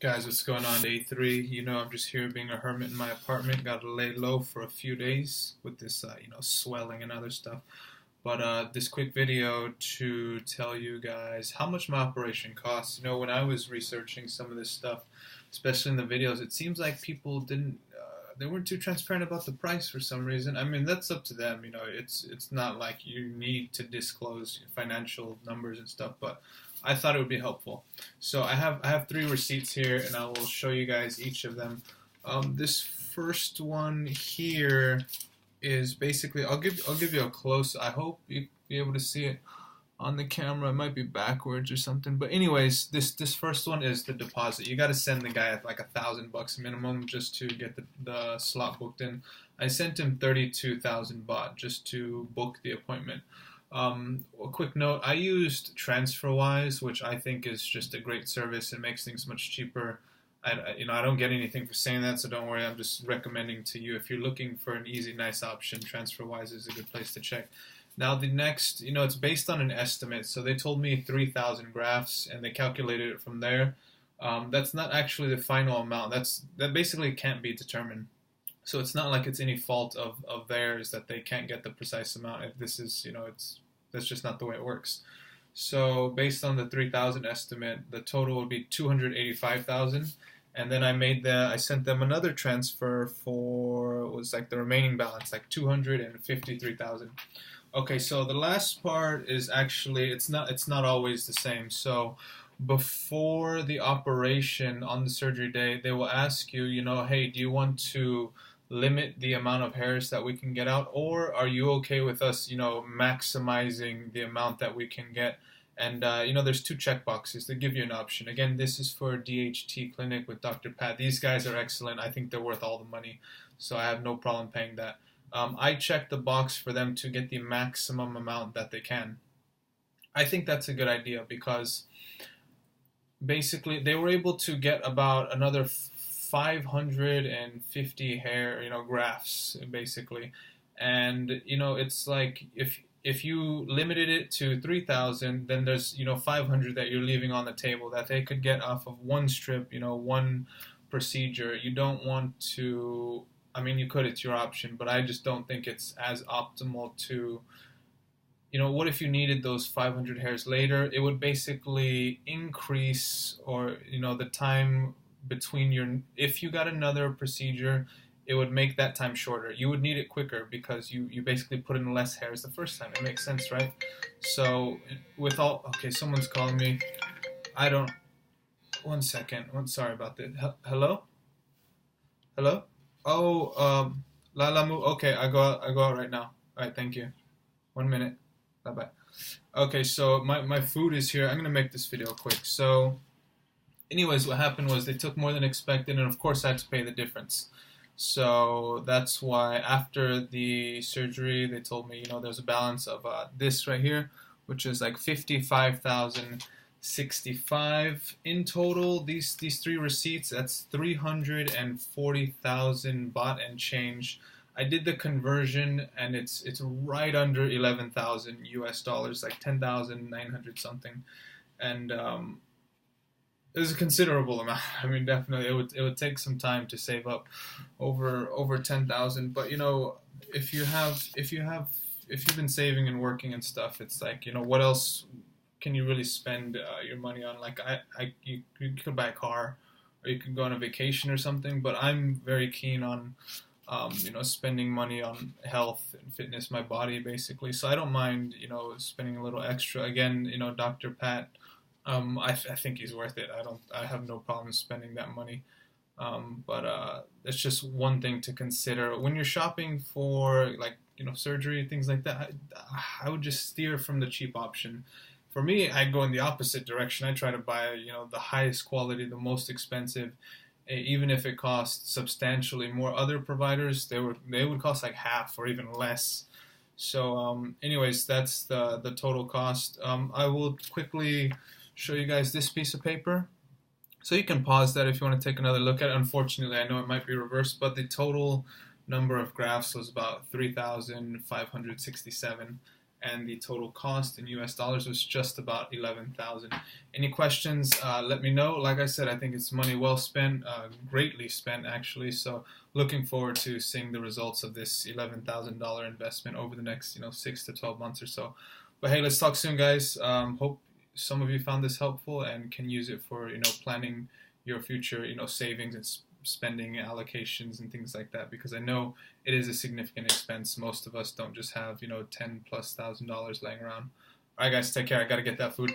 Guys, what's going on? Day 3. I'm just here being a hermit in my apartment. Got to lay low for a few days with this, swelling and other stuff. But this quick video to tell you guys how much my operation costs. When I was researching some of this stuff, especially in the videos, it seems like people they weren't too transparent about the price for some reason. I mean, that's up to them. It's not like you need to disclose financial numbers and stuff, but I thought it would be helpful. So I have 3 receipts here, and I will show you guys each of them. This first one here is basically I'll give you a close. I hope you'll be able to see it on the camera. It might be backwards or something, but anyways, this first one is the deposit. You got to send the guy like $1,000 minimum just to get the slot booked in. I sent him 32,000 baht just to book the appointment. A quick note, I used TransferWise, which I think is just a great service and makes things much cheaper. I don't get anything for saying that, so don't worry. I'm just recommending to you, if you're looking for an easy, nice option, TransferWise is a good place to check. Now the next, it's based on an estimate. So they told me 3,000 grafts, and they calculated it from there. That's not actually the final amount. That basically can't be determined. So it's not like it's any fault of theirs that they can't get the precise amount. If this is, that's just not the way it works. So based on the 3,000 estimate, the total would be 285,000. And then I sent them another transfer for, it was like the remaining balance, like 253,000. Okay, so the last part is actually, it's not always the same. So before the operation on the surgery day, they will ask you, hey, do you want to limit the amount of hairs that we can get out, or are you okay with us, maximizing the amount that we can get? And, there's 2 checkboxes. They give you an option. Again, this is for DHT Clinic with Dr. Pat. These guys are excellent. I think they're worth all the money, so I have no problem paying that. I checked the box for them to get the maximum amount that they can. I think that's a good idea because basically they were able to get about another 550 hair, grafts, basically. And, it's like if you limited it to 3,000, then there's, 500 that you're leaving on the table that they could get off of one strip, one procedure. You don't want to, I mean, you could, it's your option, but I just don't think it's as optimal to, what if you needed those 500 hairs later? It would basically increase, or, the time between if you got another procedure, it would make that time shorter. You would need it quicker because you basically put in less hairs the first time. It makes sense, right? So okay, someone's calling me. One second. Sorry about that. Hello? Hello? Oh, Lalamu. Okay, I go out right now. All right, thank you. 1 minute. Bye-bye. Okay, so my food is here. I'm going to make this video quick. So anyways, what happened was they took more than expected, and of course I had to pay the difference. So that's why after the surgery, they told me, there's a balance of this right here, which is like 55,065 in total. These 3 receipts, that's 340,000 baht and change. I did the conversion, and it's right under 11,000 US dollars, like 10,900 something, and it was a considerable amount. I mean, definitely, it would take some time to save up over 10,000. But if you've been saving and working and stuff, it's like, what else can you really spend your money on? Like you could buy a car, or you could go on a vacation or something. But I'm very keen on spending money on health and fitness, my body basically. So I don't mind spending a little extra. Again, Dr. Pat. I think he's worth it. I have no problem spending that money. But it's just one thing to consider when you're shopping for, like, surgery, things like that. I would just steer from the cheap option. For me, I go in the opposite direction. I try to buy, the highest quality, the most expensive, even if it costs substantially more. Other providers, they would cost like half or even less. So, anyways, that's the total cost. I will quickly show you guys this piece of paper. So you can pause that if you want to take another look at it. Unfortunately, I know it might be reversed, but the total number of grafts was about 3,567. and the total cost in US dollars was just about $11,000. Any questions, let me know. Like I said, I think it's money well spent, greatly spent actually, so looking forward to seeing the results of this $11,000 investment over the next 6 to 12 months or so. But hey, let's talk soon, guys. Hope some of you found this helpful and can use it for planning your future savings and spending allocations and things like that, because I know it is a significant expense. Most of us don't just have $10,000+ laying around. All right, guys, take care. I gotta get that food.